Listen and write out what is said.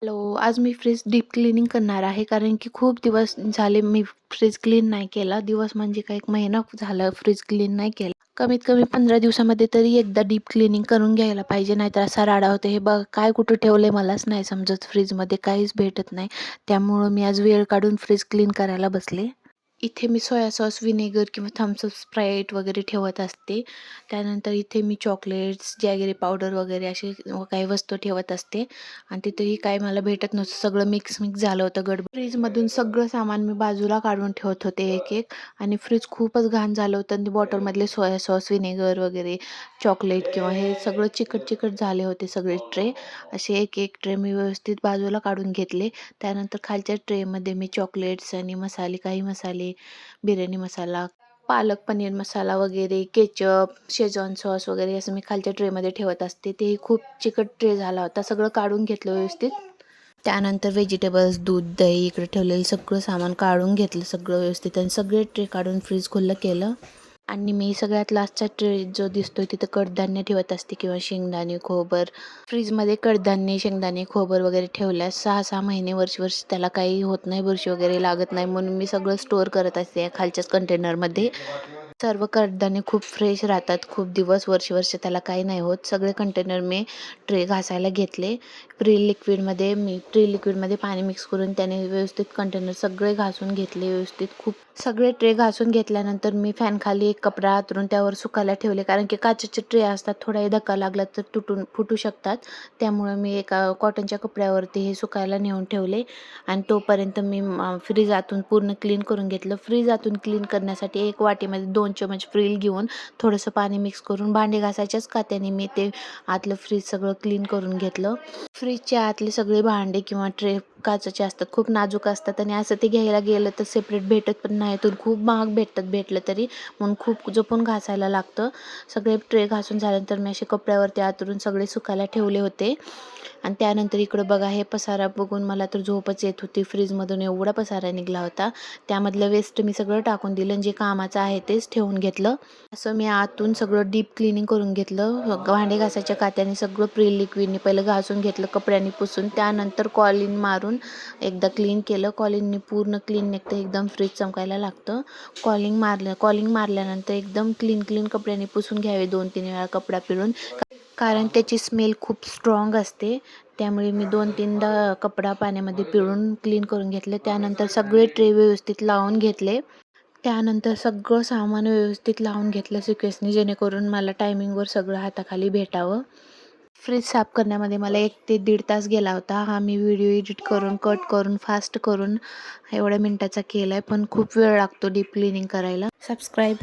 Hello, आज मी fridge deep cleaning करणार आहे कारण की खूप दिवस झाले मी फ्रीज क्लीन नाही केला. दिवस म्हणजे काय एक महिना झाला फ्रीज क्लीन नाही केला. कमीत कमी 15 दिवसामध्ये तरी एकदा डीप क्लीनिंग करून घ्यायला पाहिजे, नाहीतर असा राडा होतो. हे बघ काय कुठं ठेवलंय मलाच नाही समजत, फ्रीजमध्ये काहीच भेटत नाही. त्यामुळं मी आज वेळ काढून फ्रीज क्लीन करायला बसले. इथे मी सोया सॉस, व्हिनेगर किंवा थम्सअप, स्प्राईट वगैरे ठेवत असते. त्यानंतर इथे मी चॉकलेट्स, जॅगरी पावडर वगैरे अशी काही वस्तू ठेवत असते आणि तिथेही काय मला भेटत नव्हतं. सगळं मिक्स झालं होतं गडबड. फ्रीजमधून सगळं सामान मी बाजूला काढून ठेवत होते एक-एक आणि फ्रीज खूपच घाण झालं होतं आणि बॉटलमधले सोया सॉस, व्हिनेगर वगैरे, चॉकलेट किंवा हे सगळं चिकट-चिकट झाले होते सगळे ट्रे. असे एक-एक ट्रे मी व्यवस्थित बाजूला काढून घेतले. त्यानंतर खालच्या ट्रेमध्ये मी चॉकलेट्स आणि मसाले, काही मसाले, बिर्याणी मसाला, पालक पनीर मसाला वगैरे, केचप, शेजवान सॉस वगैरे असं मी खालच्या ट्रेमध्ये ठेवत असते. तेही खूप चिकट ट्रे झाला होता. सगळं काढून घेतलं व्यवस्थित. त्यानंतर व्हेजिटेबल्स, दूध, दही इकडे ठेवलेलं सगळं सामान काढून घेतलं सगळं व्यवस्थित आणि सगळे ट्रे काढून फ्रीज खुलं केलं. आणि मी सगळ्यात लास्टचा ट्रे जो दिसतोय तिथं कडधान्य ठेवत असते किंवा शेंगदाणे, खोबर. फ्रीजमध्ये कडधान्य, शेंगदाणे, खोबर वगैरे ठेवल्यास 6-6 महिने, वर्ष त्याला काही होत नाही, बुरशी वगैरे लागत नाही, म्हणून मी सगळं स्टोअर करत असते या खालच्याच कंटेनरमध्ये. सर्व कडधान्य खूप फ्रेश राहतात, खूप दिवस, वर्ष त्याला काही नाही होत. सगळे कंटेनर मी ट्रे घासायला घेतले. प्री लिक्विडमध्ये पाणी मिक्स करून त्याने व्यवस्थित कंटेनर सगळे घासून घेतले व्यवस्थित. खूप सगळे ट्रे घासून घेतल्यानंतर मी फॅनखाली एक कपडा अंथरून त्यावर सुकायला ठेवले, कारण की काचेचे ट्रे असतात, थोडाही धक्का लागला तर फुटू शकतात. त्यामुळं मी एका कॉटनच्या कपड्यावरती हे सुकायला नेऊन ठेवले आणि तोपर्यंत मी फ्रीज आतून पूर्ण क्लीन करून घेतलं. फ्रीज आतून क्लीन करण्यासाठी एक वाटीमध्ये 2 चमच फ्रील घेऊन थोडंसं पाणी मिक्स करून भांडे घासायच्याच कात्याने मी ते आतलं फ्रीज सगळं क्लीन करून घेतलं. फ्रीजच्या आतले सगळे भांडे किंवा ट्रे काचेचे असतात, खूप नाजूक असतात आणि असं ते घ्यायला गेलं तर सेपरेट भेटत पण नाही, तर खूप महाग भेटतात भेटलं तरी, म्हणून खूप जपून घासायला लागतं. सगळे ट्रे घासून झाल्यानंतर मी असे कपड्यावरती आतरून सगळे सुकायला ठेवले होते. आणि त्यानंतर इकडं बघा, हे पसारा बघून मला तर झोपच येत होती. फ्रीजमधून एवढा पसारा निघाला होता. त्यामधलं वेस्ट मी सगळं टाकून दिलं आणि जे कामाचं आहे तेच ठेवून घेतलं. असं मी आतून सगळं डीप क्लिनिंग करून घेतलं. भांडे घासायच्या कात्याने सगळं प्री लिक्विडने पहिलं घासून घेतलं, कपड्यांनी पुसून. त्यानंतर कॉलिन मारून एकदा क्लीन केलं. कॉलिनने पूर्ण क्लीन निघतं, एकदम फ्रीज चमकायला लागतं. कॉलिंग मारल्यानंतर एकदम क्लीन कपड्यांनी पुसून घ्यावे 2-3 वेळा कपडा पिळून, कारण त्याची स्मेल खूप स्ट्रॉंग असते. त्यामुळे मी 2-3दा कपडा पाण्यामध्ये पिळून क्लीन करून घेतले. त्यानंतर सगळे ट्रे व्यवस्थित लावून घेतले. त्यानंतर सगळं सामान व्यवस्थित लावून घेतलं सिक्वेन्सनी, जेणेकरून मला टायमिंगवर सगळं हाताखाली भेटावं. फ्रीज साफ करण्यामध्ये मला 1 ते 1.5 तास गेला होता. हा मी व्हिडिओ एडिट करून, कट करून, फास्ट करून एवढ्या मिनिटाचा केला आहे, पण खूप वेळ लागतो डीप क्लिनिंग करायला. सबस्क्राईब.